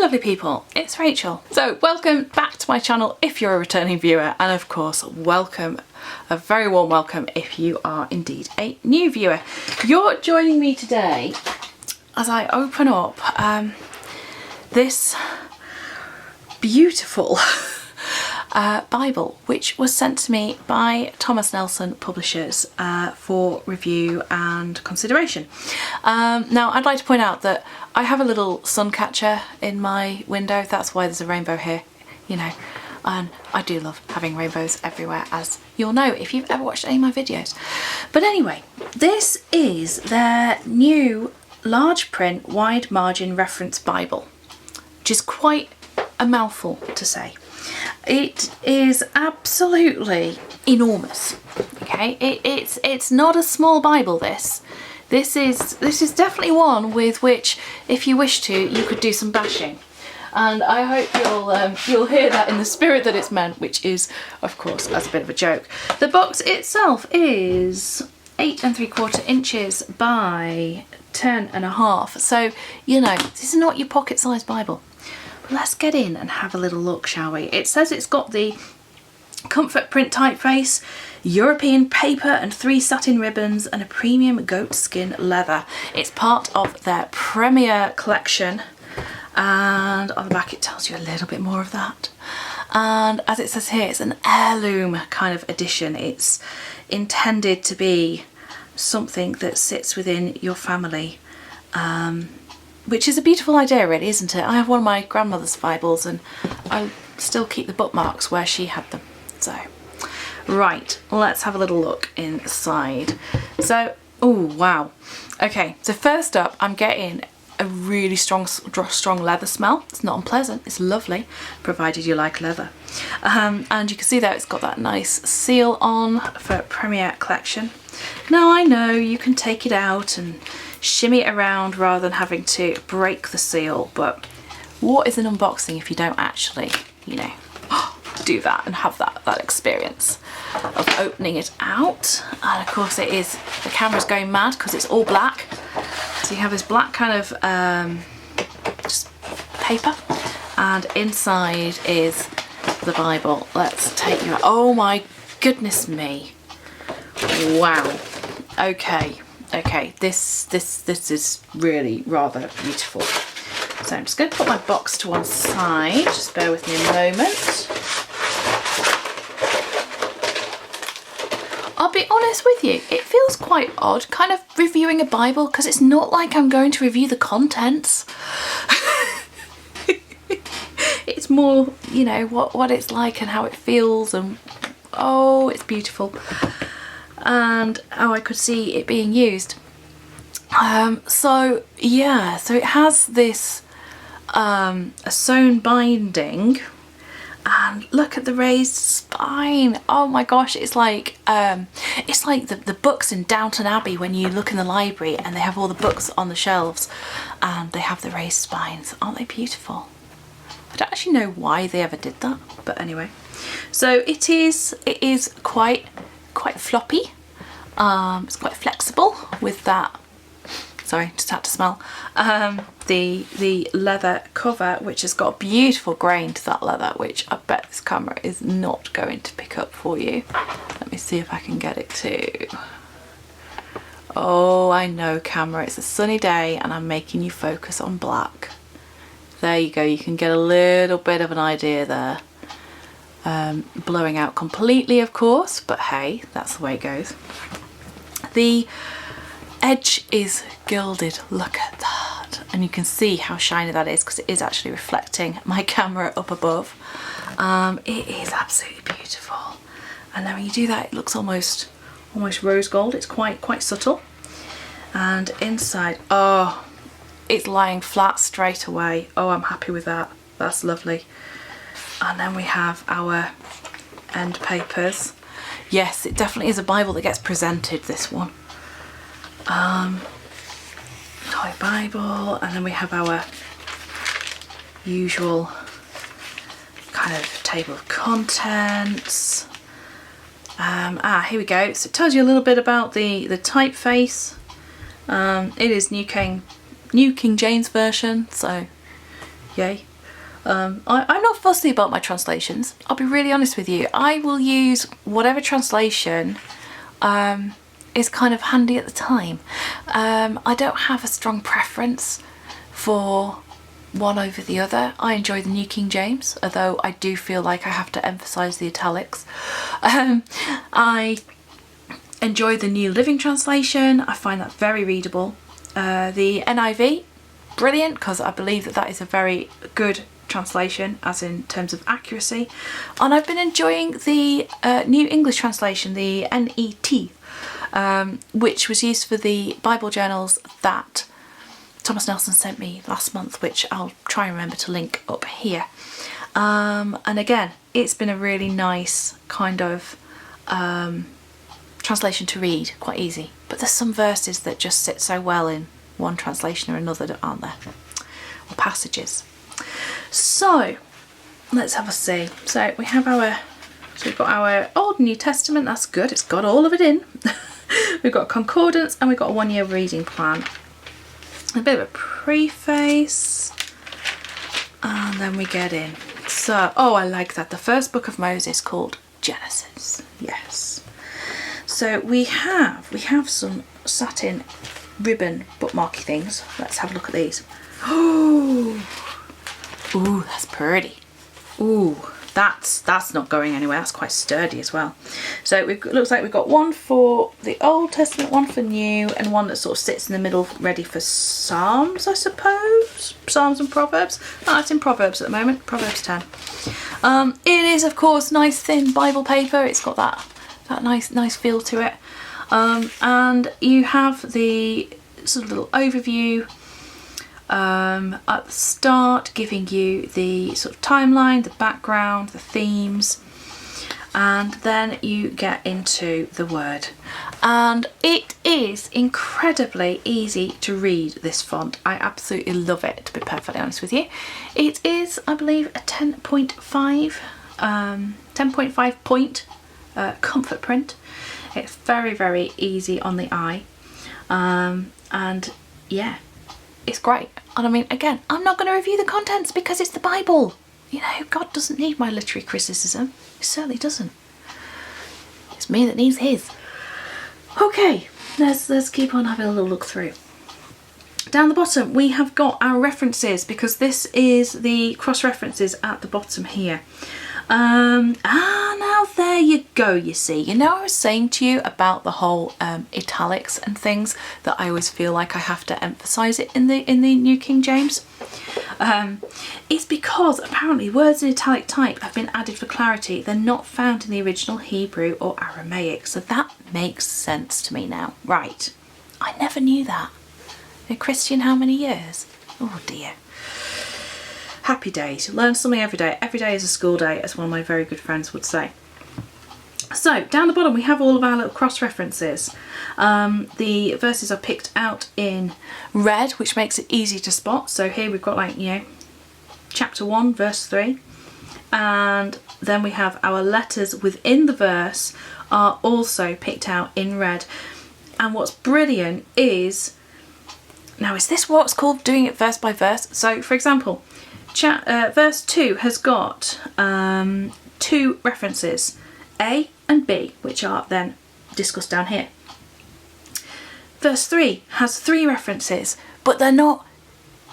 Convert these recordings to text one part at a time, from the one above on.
lovely people, it's Rachel. So welcome back to my channel if you're a returning viewer, and of course welcome, a very warm welcome if you are indeed a new viewer. You're joining me today as I open up this beautiful Bible, which was sent to me by Thomas Nelson Publishers for review and consideration. Now I'd like to point out that I have a little sun catcher in my window, that's why there's a rainbow here, you know, and I do love having rainbows everywhere, as you'll know if you've ever watched any of my videos. But anyway, this is their new large print wide margin reference Bible, which is quite a mouthful to say. It is absolutely enormous. Okay, it's not a small Bible. This is definitely one with which, if you wish to, you could do some bashing. And I hope you'll hear that in the spirit that it's meant, which is, of course, as a bit of a joke. The box itself is 8 3/4 inches by 10.5. So you know this is not your pocket-sized Bible. Let's get in and have a little look, shall we? It says it's got the comfort print typeface, European paper and 3 satin ribbons and a premium goat skin leather. It's part of their Premier collection, and on the back it tells you a little bit more of that. And as it says here, it's an heirloom kind of edition. It's intended to be something that sits within your family. Which is a beautiful idea really, isn't it? I have one of my grandmother's Bibles and I still keep the bookmarks where she had them. So, right, let's have a little look inside. So, oh wow. Okay, so first up I'm getting a really strong leather smell. It's not unpleasant, it's lovely, provided you like leather. And you can see there it's got that nice seal on for Premier collection. Now I know you can take it out and shimmy it around rather than having to break the seal, but what is an unboxing if you don't actually, you know, do that and have that experience of opening it out? And of course it is, the camera's going mad because it's all black. So you have this black kind of just paper, and inside is the Bible. Let's take you out. Oh my goodness me. Wow. Okay, this is really rather beautiful. So I'm just going to put my box to one side, just bear with me a moment. I'll be honest with you, it feels quite odd kind of reviewing a Bible because it's not like I'm going to review the contents. It's more, you know, what it's like and how it feels, and oh, it's beautiful. And oh, I could see it being used. So yeah, so it has this a sewn binding, and look at the raised spine. Oh my gosh, it's like the books in Downton Abbey when you look in the library and they have all the books on the shelves and they have the raised spines. Aren't they beautiful? I don't actually know why they ever did that, but anyway. So it is quite floppy. It's quite flexible with that. Sorry, just had to smell. The leather cover, which has got a beautiful grain to that leather, which I bet this camera is not going to pick up for you. Let me see if I can get it to. Oh, I know, camera, it's a sunny day and I'm making you focus on black. There you go, you can get a little bit of an idea there. Blowing out completely, of course, but hey, that's the way it goes. The edge is gilded, look at that, and you can see how shiny that is because it is actually reflecting my camera up above. It is absolutely beautiful, and then when you do that it looks almost rose gold. It's quite subtle. And inside, oh, it's lying flat straight away. Oh, I'm happy with that, that's lovely. And then we have our end papers. Yes, it definitely is a Bible that gets presented, this one. Toy Bible, and then we have our usual kind of table of contents. Here we go. So it tells you a little bit about the typeface. It is New King James Version, so yay. I'm not fussy about my translations. I'll be really honest with you. I will use whatever translation is kind of handy at the time. I don't have a strong preference for one over the other. I enjoy the New King James, although I do feel like I have to emphasise the italics. I enjoy the New Living Translation. I find that very readable. The NIV, brilliant, because I believe that that is a very good translation as in terms of accuracy. And I've been enjoying the New English Translation, the NET, which was used for the Bible journals that Thomas Nelson sent me last month, which I'll try and remember to link up here. And again, it's been a really nice kind of translation to read, quite easy. But there's some verses that just sit so well in one translation or another, aren't there? Or passages. So let's have a see. So we have we've got our Old and New Testament. That's good. It's got all of it in. We've got concordance and we've got a 1 year reading plan. A bit of a preface, and then we get in. So, oh, I like that. The first book of Moses called Genesis. Yes. So we have some satin ribbon bookmarky things. Let's have a look at these. Oh, ooh, that's pretty. Ooh, that's not going anywhere. That's quite sturdy as well. So it looks like we've got one for the Old Testament, one for New, and one that sort of sits in the middle, ready for Psalms, I suppose. Psalms and Proverbs. Oh, it's in Proverbs at the moment. Proverbs 10. It is, of course, nice thin Bible paper. It's got that nice feel to it. And you have the sort of little overview at the start, giving you the sort of timeline, the background, the themes, and then you get into the word. And it is incredibly easy to read, this font. I absolutely love it, to be perfectly honest with you. It is, I believe, a 10.5 point comfort print. It's very, very easy on the eye, and yeah, it's great. And I mean, again, I'm not going to review the contents because it's the Bible. You know, God doesn't need my literary criticism. He certainly doesn't. It's me that needs his. Okay, let's keep on having a little look through. Down the bottom, we have got our references, because this is the cross references at the bottom here. Now there you go, you see. You know, I was saying to you about the whole italics and things, that I always feel like I have to emphasise it in the New King James. It's because apparently words in italic type have been added for clarity. They're not found in the original Hebrew or Aramaic, so that makes sense to me now. Right, I never knew that. Been a Christian how many years? Oh dear. Happy days. You learn something every day. Every day is a school day, as one of my very good friends would say. So down the bottom we have all of our little cross references. The verses are picked out in red, which makes it easy to spot. So here we've got, like, you know, chapter 1 verse 3, and then we have our letters within the verse are also picked out in red. And what's brilliant is, now is this what's called doing it verse by verse? So for example, verse 2 has got 2 references, A and B, which are then discussed down here. Verse 3 has 3 references, but they're not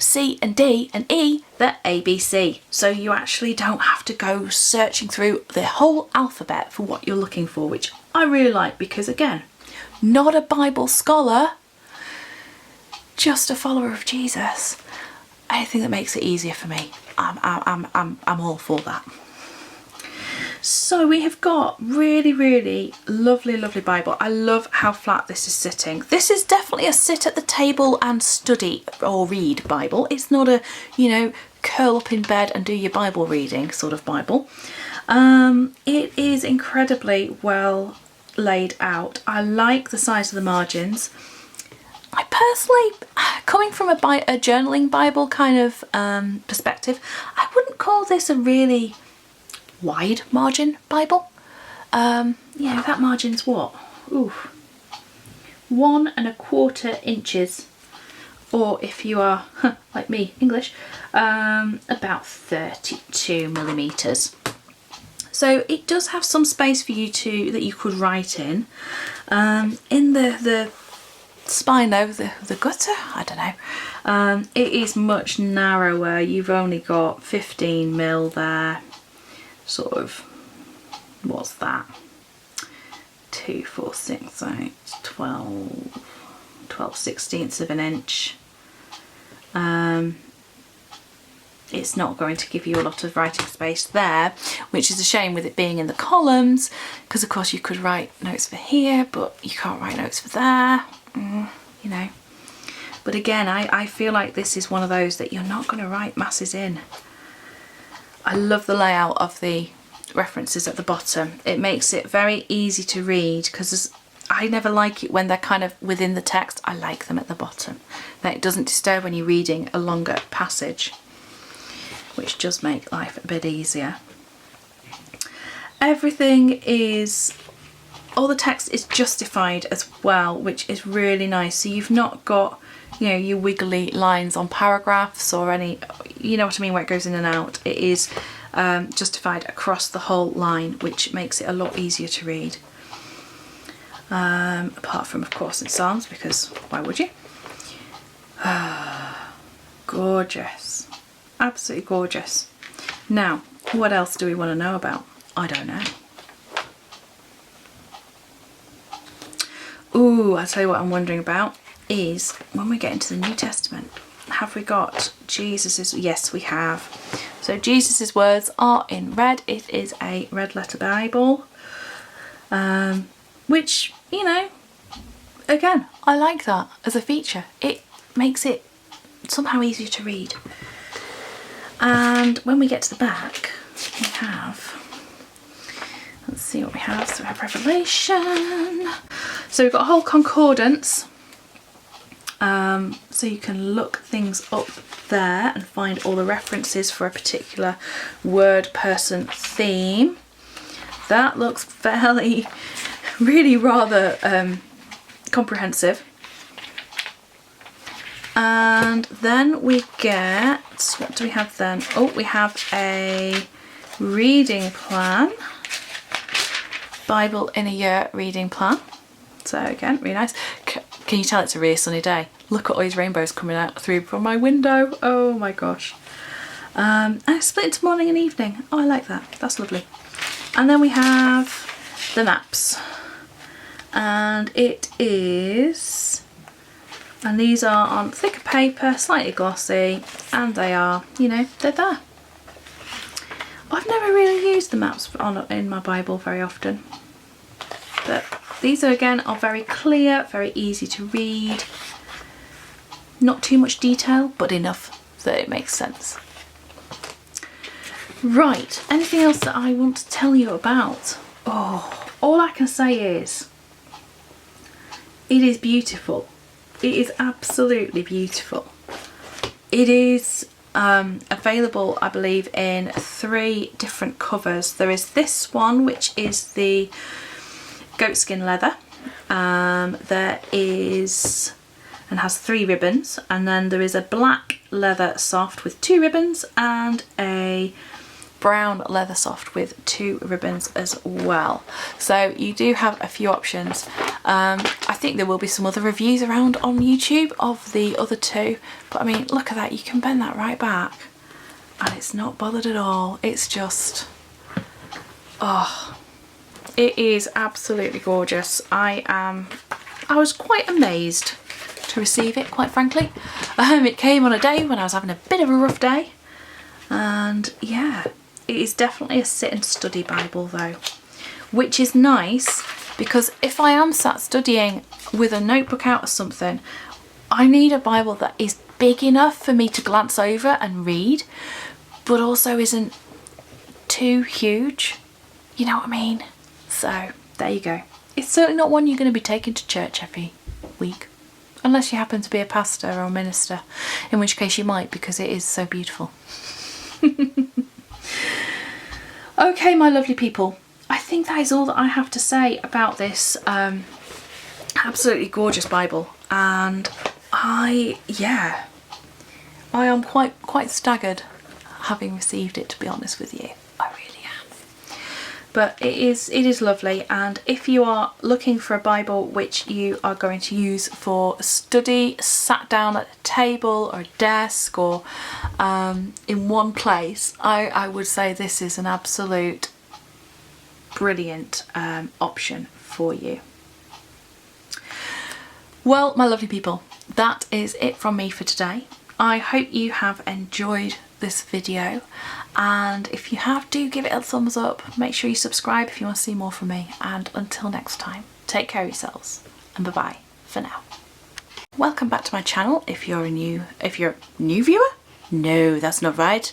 C and D and E, they're A, B, C. So you actually don't have to go searching through the whole alphabet for what you're looking for, which I really like, because again, not a Bible scholar, just a follower of Jesus. Anything that makes it easier for me, I'm all for that. So we have got really, really lovely Bible. I love how flat this is sitting. This is definitely a sit at the table and study or read Bible. It's not a, you know, curl up in bed and do your Bible reading sort of Bible. It is incredibly well laid out. I like the size of the margins. I personally, coming from a journaling Bible kind of perspective, I wouldn't call this a really wide margin Bible. Yeah, that margin's what? Ooh, 1 1/4 inches or if you are like me, English, about 32 millimeters. So it does have some space for you that you could write in. In the spine though, the gutter, I don't know, it is much narrower. You've only got 15 mil there, sort of, what's that, 2, 4, 6, 8, 12 sixteenths of an inch. It's not going to give you a lot of writing space there, which is a shame with it being in the columns, because of course you could write notes for here, but you can't write notes for there, you know. But again, I feel like this is one of those that you're not going to write masses in. I love the layout of the references at the bottom. It makes it very easy to read, because I never like it when they're kind of within the text. I like them at the bottom. Then it doesn't disturb when you're reading a longer passage, which does make life a bit easier. Everything is, all the text is justified as well, which is really nice. So you've not got, you know, your wiggly lines on paragraphs or any, you know what I mean, where it goes in and out. It is justified across the whole line, which makes it a lot easier to read. Apart from, of course, in Psalms, because why would you? Gorgeous. Absolutely gorgeous. Now, what else do we want to know about? I don't know. Ooh, I'll tell you what I'm wondering about is when we get into the New Testament, have we got Jesus's? Yes, we have. So Jesus's words are in red. It is a red letter Bible, which, you know, again, I like that as a feature. It makes it somehow easier to read. And when we get to the back, we have, let's see what we have. So we have Revelation. So we've got a whole concordance. So you can look things up there and find all the references for a particular word, person, theme. That looks fairly, really rather comprehensive. And then we get, what do we have then? Oh, we have a reading plan. Bible in a Year reading plan. So again, really nice. Can you tell it's a really sunny day? Look at all these rainbows coming out through from my window. Oh my gosh. And it's split into morning and evening. Oh, I like that. That's lovely. And then we have the maps. And it is... and these are on thicker paper, slightly glossy, and they are, you know, they're there. I've never really used the maps in my Bible very often, but these are, again, are very clear, very easy to read. Not too much detail, but enough that it makes sense. Right, anything else that I want to tell you about? Oh, all I can say is, it is beautiful. It is absolutely beautiful. It is available, I believe, in 3 different covers. There is this one, which is the goatskin leather. There is, and has 3 ribbons, and then there is a black leather soft with 2 ribbons and a brown leather soft with 2 ribbons as well. So you do have a few options. I think there will be some other reviews around on YouTube of the other 2, but I mean, look at that, you can bend that right back and it's not bothered at all. It's just, oh, it is absolutely gorgeous. I was quite amazed to receive it, quite frankly. It came on a day when I was having a bit of a rough day, and yeah, it is definitely a sit and study Bible though, which is nice, because if I am sat studying with a notebook out or something, I need a Bible that is big enough for me to glance over and read, but also isn't too huge, you know what I mean? So there you go. It's certainly not one you're going to be taking to church every week, unless you happen to be a pastor or a minister, in which case you might, because it is so beautiful. Okay, my lovely people, I think that is all that I have to say about this absolutely gorgeous Bible, and yeah, I am quite staggered having received it, to be honest with you. I really am. But it is lovely, and if you are looking for a Bible which you are going to use for study, sat down at a table or a desk, or in one place, I would say this is an absolute brilliant option for you. Well, my lovely people, that is it from me for today. I hope you have enjoyed this video, and if you have, do give it a thumbs up. Make sure you subscribe if you want to see more from me, and until next time, take care of yourselves, and bye bye for now. Welcome back to my channel if you're a new viewer. No, that's not right.